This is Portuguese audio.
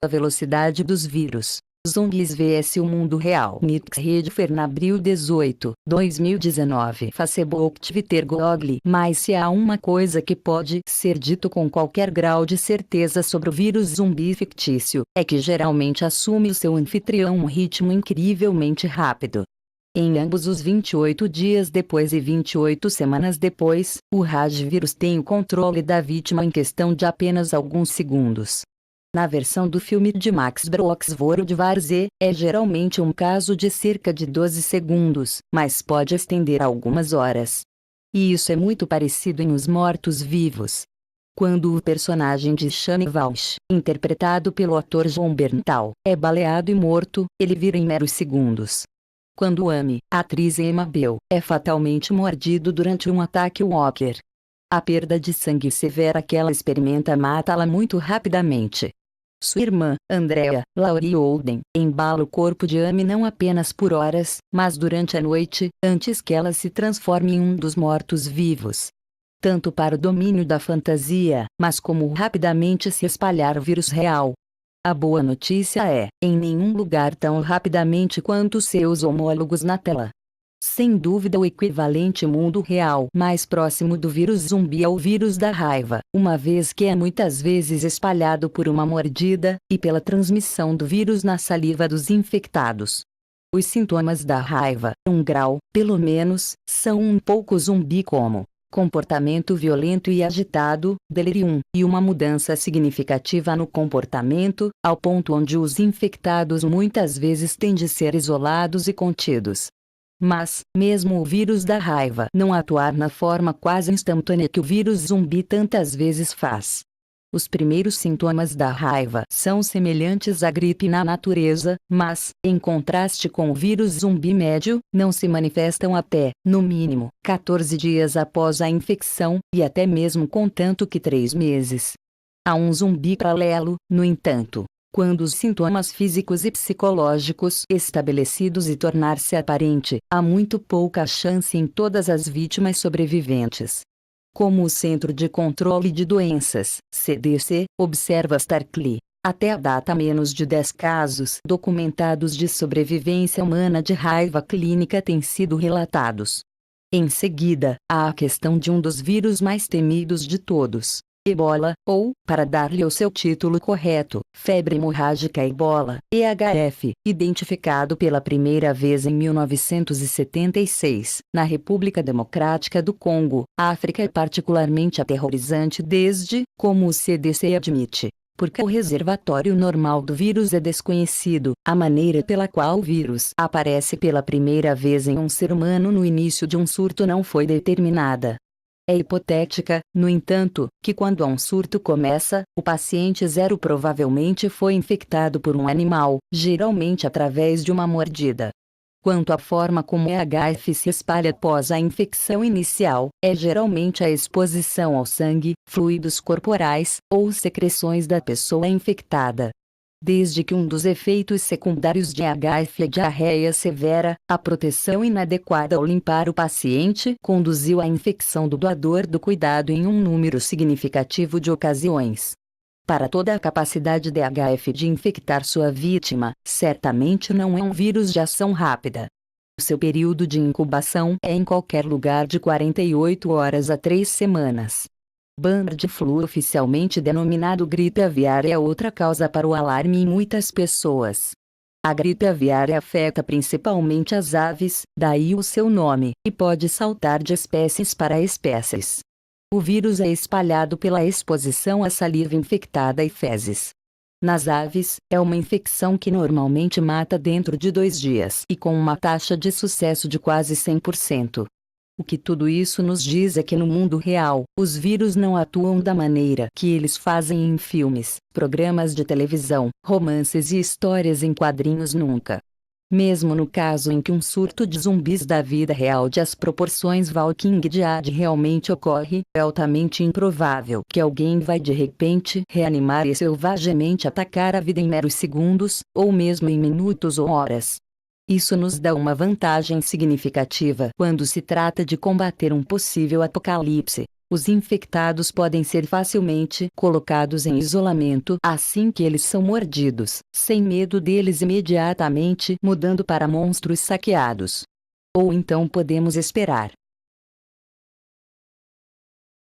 A velocidade dos vírus. Zumbis vs o mundo real. Nix Redfern, abril 18, 2019. Facebook, Twitter, Google. Mas se há uma coisa que pode ser dito com qualquer grau de certeza sobre o vírus zumbi fictício, é que geralmente assume o seu anfitrião um ritmo incrivelmente rápido. Em ambos os 28 dias depois e 28 semanas depois, o Raj-vírus tem o controle da vítima em questão de apenas alguns segundos. Na versão do filme de Max Brooks World War Z, é geralmente um caso de cerca de 12 segundos, mas pode estender a algumas horas. E isso é muito parecido em Os Mortos-Vivos. Quando o personagem de Shane Walsh, interpretado pelo ator Jon Bernthal, é baleado e morto, ele vira em meros segundos. Quando Amy, a atriz Emma Bell, é fatalmente mordido durante um ataque Walker, a perda de sangue severa que ela experimenta mata-la muito rapidamente. Sua irmã, Andrea, Laurie Holden, embala o corpo de Amy não apenas por horas, mas durante a noite, antes que ela se transforme em um dos mortos-vivos. Tanto para o domínio da fantasia, mas como rapidamente se espalhar o vírus real. A boa notícia é, em nenhum lugar tão rapidamente quanto seus homólogos na tela. Sem dúvida o equivalente mundo real mais próximo do vírus zumbi é o vírus da raiva, uma vez que é muitas vezes espalhado por uma mordida, e pela transmissão do vírus na saliva dos infectados. Os sintomas da raiva, 1 grau, pelo menos, são um pouco zumbi como comportamento violento e agitado, delírio e uma mudança significativa no comportamento, ao ponto onde os infectados muitas vezes têm de ser isolados e contidos. Mas, mesmo o vírus da raiva não atuar na forma quase instantânea que o vírus zumbi tantas vezes faz. Os primeiros sintomas da raiva são semelhantes à gripe na natureza, mas, em contraste com o vírus zumbi médio, não se manifestam até, no mínimo, 14 dias após a infecção, e até mesmo com tanto que 3 meses. Há um zumbi paralelo, no entanto. Quando os sintomas físicos e psicológicos estabelecidos e tornar-se aparente, há muito pouca chance em todas as vítimas sobreviventes. Como o Centro de Controle de Doenças, CDC, observa Starkly, até a data menos de 10 casos documentados de sobrevivência humana de raiva clínica têm sido relatados. Em seguida, há a questão de um dos vírus mais temidos de todos. Ebola, ou, para dar-lhe o seu título correto, febre hemorrágica Ebola, EHF, identificado pela primeira vez em 1976, na República Democrática do Congo. A África é particularmente aterrorizante desde, como o CDC admite, porque o reservatório normal do vírus é desconhecido, a maneira pela qual o vírus aparece pela primeira vez em um ser humano no início de um surto não foi determinada. É hipotética, no entanto, que quando um surto começa, o paciente zero provavelmente foi infectado por um animal, geralmente através de uma mordida. Quanto à forma como o EHF se espalha após a infecção inicial, é geralmente a exposição ao sangue, fluidos corporais, ou secreções da pessoa infectada. Desde que um dos efeitos secundários de EHF é diarreia severa, a proteção inadequada ao limpar o paciente conduziu à infecção do doador do cuidado em um número significativo de ocasiões. Para toda a capacidade de EHF de infectar sua vítima, certamente não é um vírus de ação rápida. O seu período de incubação é em qualquer lugar de 48 horas a 3 semanas. Bird flu, oficialmente denominado gripe aviária, é outra causa para o alarme em muitas pessoas. A gripe aviária afeta principalmente as aves, daí o seu nome, e pode saltar de espécies para espécies. O vírus é espalhado pela exposição à saliva infectada e fezes. Nas aves, é uma infecção que normalmente mata dentro de 2 dias e com uma taxa de sucesso de quase 100%. O que tudo isso nos diz é que no mundo real, os vírus não atuam da maneira que eles fazem em filmes, programas de televisão, romances e histórias em quadrinhos nunca. Mesmo no caso em que um surto de zumbis da vida real de as proporções Walking Dead realmente ocorre, é altamente improvável que alguém vai de repente reanimar e selvagemente atacar a vida em meros segundos, ou mesmo em minutos ou horas. Isso nos dá uma vantagem significativa quando se trata de combater um possível apocalipse. Os infectados podem ser facilmente colocados em isolamento assim que eles são mordidos, sem medo deles imediatamente mudando para monstros saqueados. Ou então podemos esperar